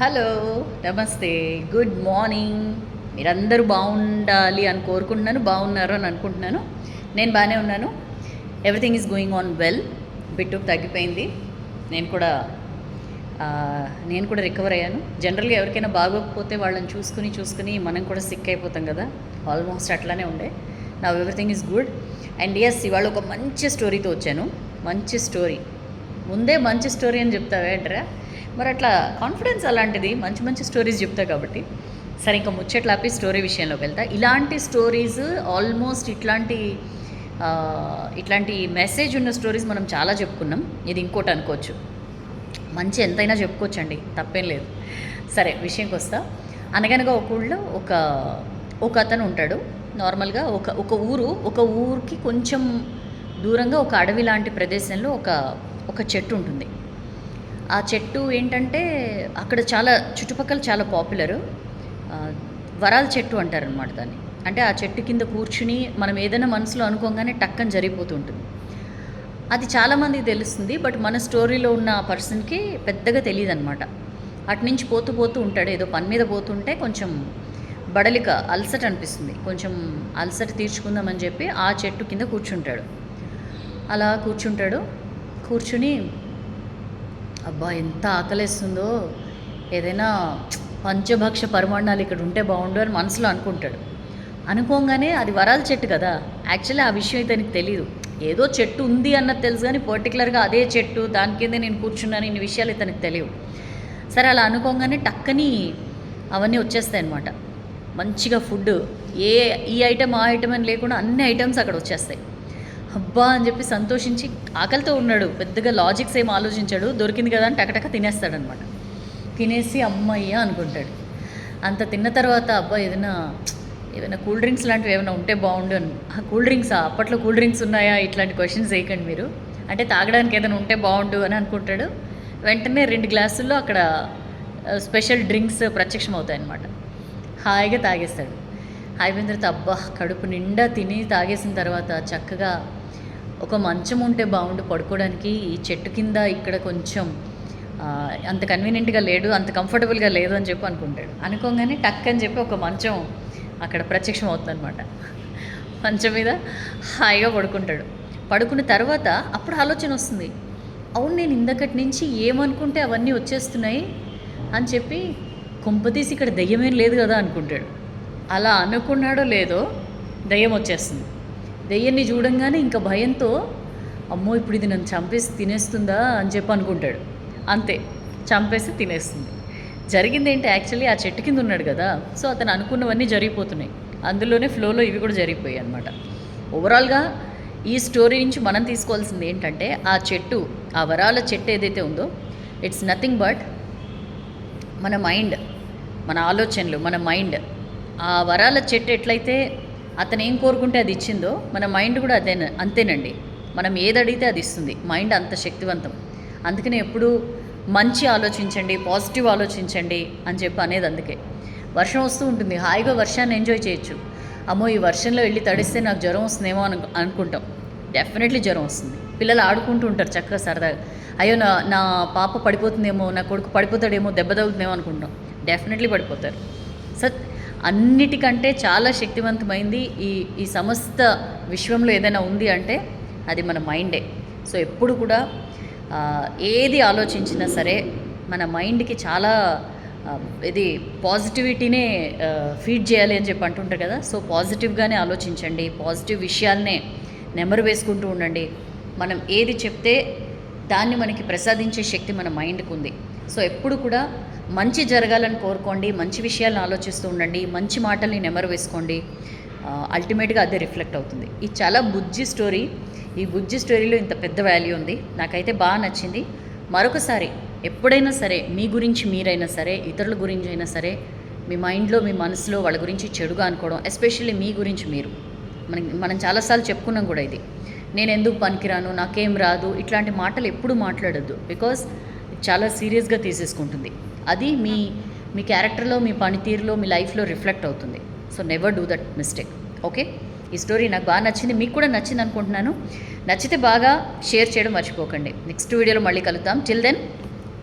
Hello, నమస్తే, good morning. మీరందరూ బాగుండాలి అని కోరుకుంటున్నాను, బాగున్నారు అని అనుకుంటున్నాను. నేను బాగానే ఉన్నాను. Everything is going on well. Bit తగ్గిపోయింది. నేను కూడా రికవర్ అయ్యాను. జనరల్గా ఎవరికైనా బాగోకపోతే వాళ్ళని చూసుకుని మనం కూడా సిక్ అయిపోతాం కదా. ఆల్మోస్ట్ అట్లానే ఉండే. నా everything is good. And yes, ఇవాళ ఒక మంచి స్టోరీతో వచ్చాను. మంచి స్టోరీ ముందే మంచి స్టోరీ అని చెప్తావేంట్రా? మరి అట్లా కాన్ఫిడెన్స్ అలాంటిది, మంచి మంచి స్టోరీస్ చెప్తా కాబట్టి. సరే, ఇంకా ముచ్చట్లాపి స్టోరీ విషయంలోకి వెళ్తా. ఇలాంటి స్టోరీస్ ఆల్మోస్ట్ ఇట్లాంటి మెసేజ్ ఉన్న స్టోరీస్ మనం చాలా చెప్పుకున్నాం. ఇది ఇంకోటి అనుకోవచ్చు, మంచి ఎంతైనా చెప్పుకోవచ్చు అండి, తప్పేం లేదు. సరే, విషయంకి వస్తా. అనగనగా ఒక ఊళ్ళో ఒక అతను ఉంటాడు. నార్మల్గా ఒక ఊరికి కొంచెం దూరంగా ఒక అడవి లాంటి ప్రదేశంలో ఒక చెట్టు ఉంటుంది. ఆ చెట్టు ఏంటంటే అక్కడ చుట్టుపక్కల చాలా పాపులరు. వరాల చెట్టు అంటారనమాట దాన్ని. అంటే ఆ చెట్టు కింద కూర్చుని మనం ఏదైనా మనసులో అనుకోగానే టక్కని జరిగిపోతూ ఉంటుంది. అది చాలామందికి తెలుస్తుంది, బట్ మన స్టోరీలో ఉన్న పర్సన్కి పెద్దగా తెలియదు అనమాట. అటు నుంచి పోతూ ఉంటాడు. ఏదో పని మీద పోతుంటే కొంచెం బడలిక, అలసట అనిపిస్తుంది. కొంచెం అలసట తీర్చుకుందామని చెప్పి ఆ చెట్టు కింద కూర్చుంటాడు. అలా కూర్చుని అబ్బా, ఎంత ఆకలేస్తుందో, ఏదైనా పంచభక్ష పరిమాణాలు ఇక్కడ ఉంటే బాగుండు అని మనసులో అనుకోగానే అది వరాల చెట్టు కదా. యాక్చువల్లీ ఆ విషయం ఇతనికి తెలీదు. ఏదో చెట్టు ఉంది అన్నది తెలుసు, కానీ పర్టికులర్గా అదే చెట్టు, దాని కిందే నేను కూర్చున్నాను, ఇన్ని విషయాలు ఇతనికి తెలియవు. సరే, అలా అనుకోగానే టక్కని అవన్నీ వచ్చేస్తాయి అన్నమాట. మంచిగా ఫుడ్, ఈ ఐటెం ఆ ఐటెం అని లేకుండా అన్ని ఐటమ్స్ అక్కడ వచ్చేస్తాయి. అబ్బా అని చెప్పి సంతోషించి, ఆకలితో ఉన్నాడు, పెద్దగా లాజిక్స్ ఏం ఆలోచించాడు, దొరికింది కదా అని టకటక తినేస్తాడనమాట. తినేసి అమ్మయ్య అనుకుంటాడు. అంత తిన్న తర్వాత అబ్బా, ఏదైనా కూల్ డ్రింక్స్ లాంటివి ఏమైనా ఉంటే బాగుండు అని. కూల్ డ్రింక్సా? అప్పట్లో కూల్ డ్రింక్స్ ఉన్నాయా? ఇట్లాంటి క్వశ్చన్స్ వేయకండి మీరు. అంటే తాగడానికి ఏదైనా ఉంటే బాగుండు అని అనుకుంటాడు. వెంటనే 2 గ్లాసుల్లో అక్కడ స్పెషల్ డ్రింక్స్ ప్రత్యక్షం అవుతాయన్నమాట. హాయిగా తాగేస్తాడు. అయిపోయిన తర్వాత అబ్బా, కడుపు నిండా తిని తాగేసిన తర్వాత చక్కగా ఒక మంచం ఉంటే బాగుండు పడుకోవడానికి, ఈ చెట్టు కింద ఇక్కడ కొంచెం అంత కన్వీనియంట్గా లేడు, అంత కంఫర్టబుల్గా లేదు అని చెప్పి అనుకోగానే టక్ అని చెప్పి ఒక మంచం అక్కడ ప్రత్యక్షం అవుతుందన్నమాట. మంచం మీద హాయిగా పడుకున్న తర్వాత అప్పుడు ఆలోచన వస్తుంది, అవును నేను ఇందకటి నుంచి ఏమనుకుంటే అవన్నీ వచ్చేస్తున్నాయి అని చెప్పి, కొంపతీసి ఇక్కడ దెయ్యమేం లేదు కదా అనుకుంటాడు. అలా అనుకున్నాడో లేదో దెయ్యం వచ్చేస్తుంది. దెయ్యాన్ని చూడంగానే ఇంకా భయంతో, అమ్మో ఇప్పుడు ఇది నన్ను చంపేసి తినేస్తుందా అని చెప్పి అనుకుంటాడు. అంతే, చంపేసి తినేస్తుంది. జరిగింది ఏంటి? యాక్చువల్లీ ఆ చెట్టు కింద ఉన్నాడు కదా, సో అతను అనుకున్నవన్నీ జరిగిపోతున్నాయి. అందులోనే ఫ్లోలో ఇవి కూడా జరిగిపోయాయి అనమాట. ఓవరాల్గా ఈ స్టోరీ నుంచి మనం తీసుకోవాల్సింది ఏంటంటే, ఆ వరాల చెట్టు ఏదైతే ఉందో, ఇట్స్ నథింగ్ బట్ మన మైండ్, మన ఆలోచనలు, మన మైండ్. ఆ వరాల చెట్టు ఎట్లయితే అతను ఏం కోరుకుంటే అది ఇచ్చిందో, మన మైండ్ కూడా అంతేనండి. మనం ఏది అడిగితే అది ఇస్తుంది. మైండ్ అంత శక్తివంతం. అందుకనే ఎప్పుడు మంచి ఆలోచించండి, పాజిటివ్ ఆలోచించండి అని చెప్పి అనేది. అందుకే వర్షం వస్తూ ఉంటుంది, హాయిగా వర్షాన్ని ఎంజాయ్ చేయొచ్చు. అమ్మో, ఈ వర్షంలో వెళ్ళి తడిస్తే నాకు జ్వరం వస్తుందేమో అనుకుంటాం. డెఫినెట్లీ జ్వరం వస్తుంది. పిల్లలు ఆడుకుంటూ ఉంటారు చక్కగా సరదాగా. అయ్యో, నా పాప పడిపోతుందేమో, నా కొడుకు పడిపోతాడేమో, దెబ్బ తగులుతుందేమో అనుకుంటాం. డెఫినెట్లీ పడిపోతారు. సో అన్నిటికంటే చాలా శక్తివంతమైంది ఈ సమస్త విశ్వంలో ఏదైనా ఉంది అంటే అది మన మైండే. సో ఎప్పుడు కూడా ఏది ఆలోచించినా సరే మన మైండ్కి చాలా ఇది పాజిటివిటీనే ఫీడ్ చేయాలి అని చెప్పి అంటుంటారు కదా. సో పాజిటివ్గానే ఆలోచించండి, పాజిటివ్ విషయాలనే నెమరు వేసుకుంటూ ఉండండి. మనం ఏది చెప్తే దాన్ని మనకి ప్రసాదించే శక్తి మన మైండ్కి ఉంది. సో ఎప్పుడు కూడా మంచి జరగాలని కోరుకోండి, మంచి విషయాలను ఆలోచిస్తూ ఉండండి, మంచి మాటల్ని నెమరు వేసుకోండి. అల్టిమేట్గా అదే రిఫ్లెక్ట్ అవుతుంది. ఇది చాలా బుజ్జి స్టోరీ. ఈ బుజ్జి స్టోరీలో ఇంత పెద్ద వాల్యూ ఉంది. నాకైతే బాగా నచ్చింది. మరొకసారి ఎప్పుడైనా సరే మీ గురించి మీరైనా సరే, ఇతరుల గురించి అయినా సరే, మీ మైండ్లో, మీ మనసులో వాళ్ళ గురించి చెడుగా అనుకోవడం, ఎస్పెషల్లీ మీ గురించి మీరు, మనం చాలాసార్లు చెప్పుకున్నాం కూడా ఇది. నేను ఎందుకు పనికిరాను, నాకేం రాదు, ఇట్లాంటి మాటలు ఎప్పుడు మాట్లాడొద్దు. బికాజ్ చాలా సీరియస్గా తీసేసుకుంటుంది. అది మీ క్యారెక్టర్లో, మీ పనితీరులో, మీ లైఫ్లో రిఫ్లెక్ట్ అవుతుంది. So never do that mistake. Okay, ఈ స్టోరీ నాకు బాగా నచ్చింది, మీకు కూడా నచ్చింది అనుకుంటున్నాను. నచ్చితే బాగా షేర్ చేయడం మర్చిపోకండి. నెక్స్ట్ వీడియోలో మళ్ళీ కలుద్దాం. Till then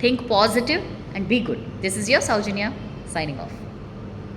think positive, and be good. This is your Soujanya signing of.